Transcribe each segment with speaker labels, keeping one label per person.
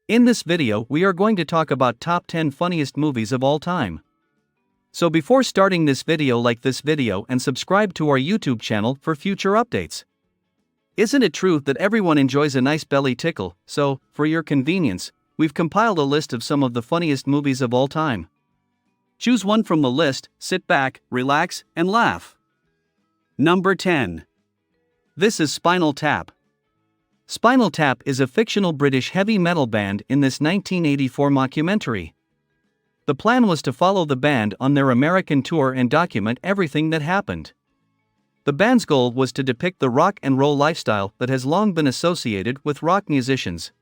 Speaker 1: In this video, we are going to talk about top 10 funniest movies of all time. So before starting this video, like this video and subscribe to our YouTube channel for future updates. Isn't it true that everyone enjoys a nice belly tickle? So, for your convenience, we've compiled a list of some of the funniest movies of all time. Choose one from the list, sit back, relax, and laugh. Number 10. This is Spinal Tap. Spinal Tap is a fictional British heavy metal band in this 1984 mockumentary. The plan was to follow the band on their American tour and document everything that happened. The band's goal was to depict the rock and roll lifestyle that has long been associated with rock musicians.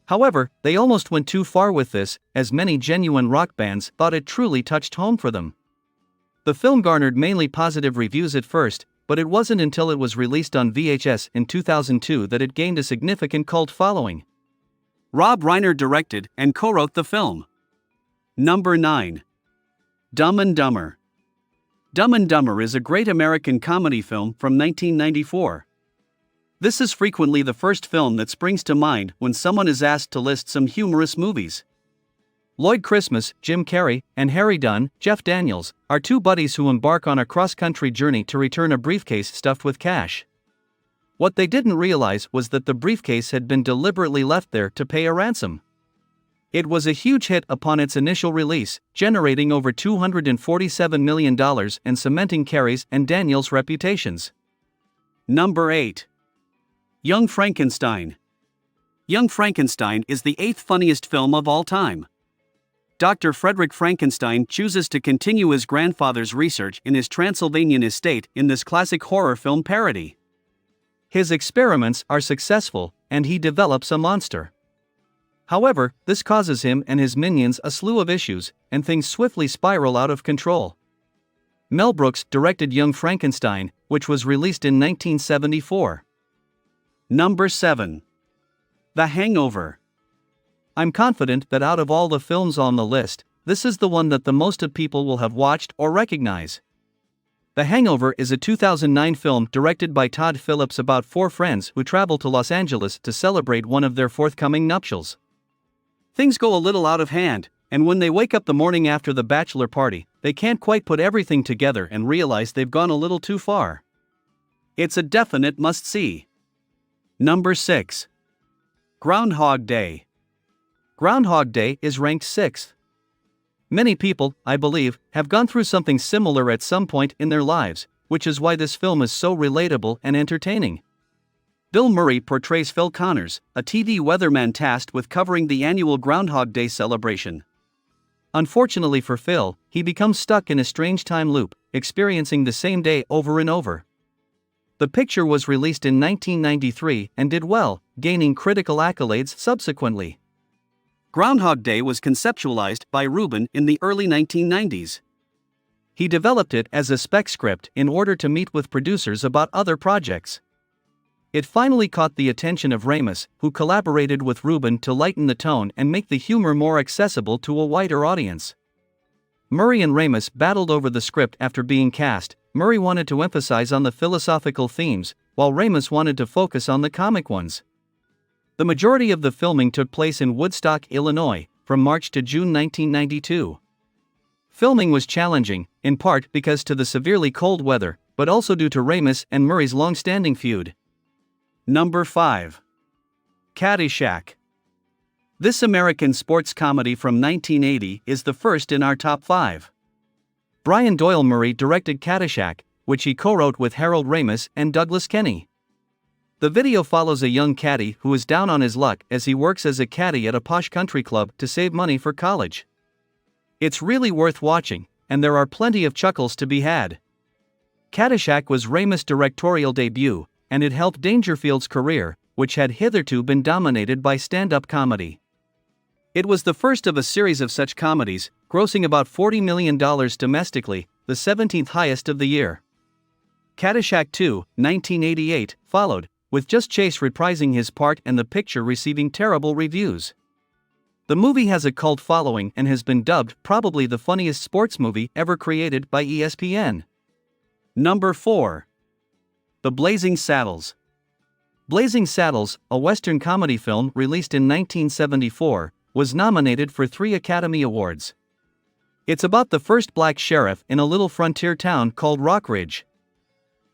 Speaker 1: However, they almost went too far with this, as many genuine rock bands thought it truly touched home for them. The film garnered mainly positive reviews at first, but it wasn't until it was released on VHS in 2002 that it gained a significant cult following. Reiner directed and co-wrote the film. Number 9. Dumb and Dumber. Dumb and Dumber is a great American comedy film from 1994. This is frequently the first film that springs to mind when someone is asked to list some humorous movies. Lloyd Christmas, Jim Carrey, and Harry Dunn, Jeff Daniels, are two buddies who embark on a cross-country journey to return a briefcase stuffed with cash. What they didn't realize was that the briefcase had been deliberately left there to pay a ransom. It was a huge hit upon its initial release, generating over $247 million and cementing Carrey's and Daniels' reputations. Number 8. Young Frankenstein. Young Frankenstein is the 8th funniest film of all time. Dr. Frederick Frankenstein chooses to continue his grandfather's research in his Transylvanian estate in this classic horror film parody. His experiments are successful, and he develops a monster. However, this causes him and his minions a slew of issues, and things swiftly spiral out of control. Mel Brooks directed Young Frankenstein, which was released in 1974. Number 7. The Hangover. I'm confident that out of all the films on the list, this is the one that the most of people will have watched or recognize. The Hangover is a 2009 film directed by Todd Phillips about four friends who travel to Los Angeles to celebrate one of their forthcoming nuptials. Things go a little out of hand, and when they wake up the morning after the bachelor party, they can't quite put everything together and realize they've gone a little too far. It's a definite must-see. Number 6. Groundhog Day. Groundhog Day is ranked 6th. Many people, I believe, have gone through something similar at some point in their lives, which is why this film is so relatable and entertaining. Bill Murray portrays Phil Connors, a TV weatherman tasked with covering the annual Groundhog Day celebration. Unfortunately for Phil, he becomes stuck in a strange time loop, experiencing the same day over and over. The picture was released in 1993 and did well, gaining critical accolades subsequently. Groundhog Day was conceptualized by Rubin in the early 1990s. He developed it as a spec script in order to meet with producers about other projects. It finally caught the attention of Ramis, who collaborated with Rubin to lighten the tone and make the humor more accessible to a wider audience. Murray and Ramis battled over the script after being cast. Murray wanted to emphasize on the philosophical themes, while Ramis wanted to focus on the comic ones. The majority of the filming took place in Woodstock, Illinois, from March to June 1992. Filming was challenging, in part because of the severely cold weather, but also due to Ramis and Murray's long-standing feud. Number 5. Caddyshack. This American sports comedy from 1980 is the first in our top 5. Brian Doyle Murray directed Caddyshack, which he co-wrote with Harold Ramis and Douglas Kenney. The video follows a young caddy who is down on his luck as he works as a caddy at a posh country club to save money for college. It's really worth watching, and there are plenty of chuckles to be had. Caddyshack was Ramis' directorial debut, and it helped Dangerfield's career, which had hitherto been dominated by stand-up comedy. It was the first of a series of such comedies, grossing about $40 million domestically, the 17th highest of the year. Caddyshack 2, 1988, followed, with just Chase reprising his part and the picture receiving terrible reviews. The movie has a cult following and has been dubbed probably the funniest sports movie ever created by ESPN. Number 4. The Blazing Saddles. Blazing Saddles, a Western comedy film released in 1974, was nominated for 3 Academy Awards. It's about the first black sheriff in a little frontier town called Rockridge.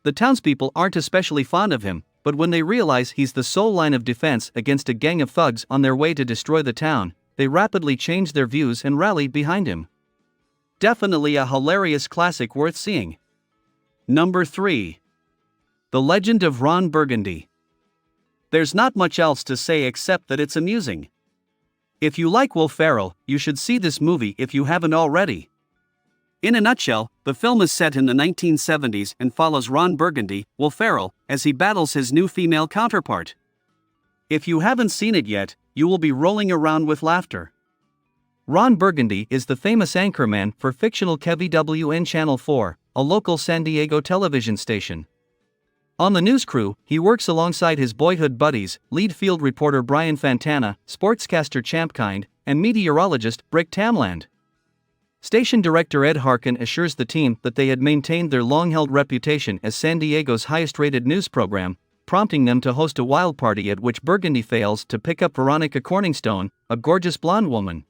Speaker 1: The townspeople aren't especially fond of him, but when they realize he's the sole line of defense against a gang of thugs on their way to destroy the town, they rapidly change their views and rally behind him. Definitely a hilarious classic worth seeing. Number 3. The Legend of Ron Burgundy. There's not much else to say except that it's amusing. If you like Will Ferrell, you should see this movie if you haven't already. In a nutshell, the film is set in the 1970s and follows Ron Burgundy, Will Ferrell, as he battles his new female counterpart. If you haven't seen it yet, you will be rolling around with laughter. Ron Burgundy is the famous anchorman for fictional KVWN Channel 4, a local San Diego television station. On the news crew, he works alongside his boyhood buddies, lead field reporter Brian Fantana, sportscaster Champ Kind, and meteorologist Brick Tamland. Station director Ed Harkin assures the team that they had maintained their long-held reputation as San Diego's highest-rated news program, prompting them to host a wild party at which Burgundy fails to pick up Veronica Corningstone, a gorgeous blonde woman.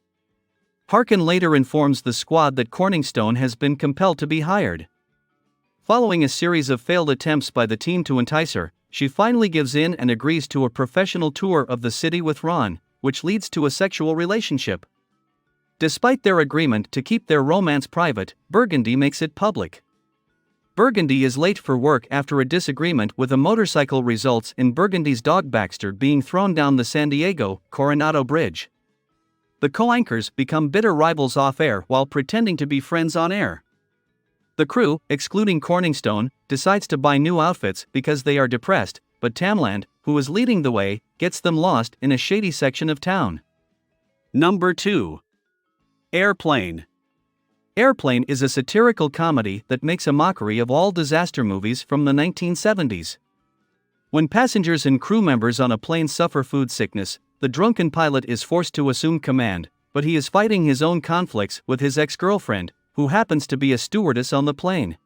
Speaker 1: Harkin later informs the squad that Corningstone has been compelled to be hired. Following a series of failed attempts by the team to entice her, she finally gives in and agrees to a professional tour of the city with Ron, which leads to a sexual relationship. Despite their agreement to keep their romance private, Burgundy makes it public. Burgundy is late for work after a disagreement with a motorcycle results in Burgundy's dog Baxter being thrown down the San Diego Coronado Bridge. The co-anchors become bitter rivals off-air while pretending to be friends on air. The crew, excluding Corningstone, decides to buy new outfits because they are depressed, but Tamland, who is leading the way, gets them lost in a shady section of town. Number 2. Airplane. Airplane is a satirical comedy that makes a mockery of all disaster movies from the 1970s. When passengers and crew members on a plane suffer food sickness, the drunken pilot is forced to assume command, but he is fighting his own conflicts with his ex-girlfriend, who happens to be a stewardess on the plane.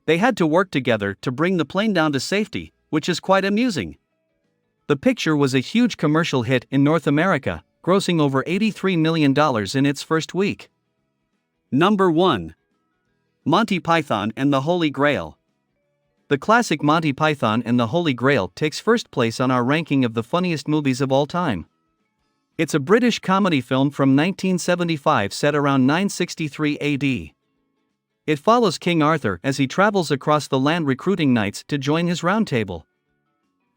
Speaker 1: They had to work together to bring the plane down to safety, which is quite amusing. The picture was a huge commercial hit in North America, grossing over $83 million in its first week. Number 1. Monty Python and the Holy Grail. The classic Monty Python and the Holy Grail takes first place on our ranking of the funniest movies of all time. It's a British comedy film from 1975 set around 963 AD. It follows King Arthur as he travels across the land recruiting knights to join his round table.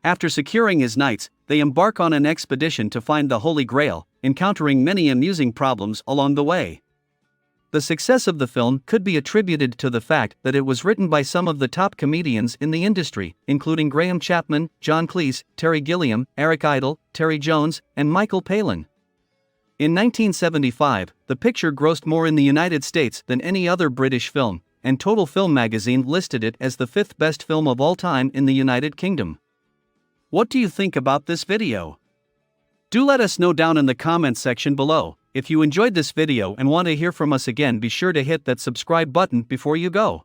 Speaker 1: After securing his knights, they embark on an expedition to find the Holy Grail, encountering many amusing problems along the way. The success of the film could be attributed to the fact that it was written by some of the top comedians in the industry, including Graham Chapman, John Cleese, Terry Gilliam, Eric Idle, Terry Jones, and Michael Palin. In 1975, the picture grossed more in the United States than any other British film, and Total Film magazine listed it as the 5th best film of all time in the United Kingdom. What do you think about this video? Do let us know down in the comments section below. If you enjoyed this video and want to hear from us again, be sure to hit that subscribe button before you go.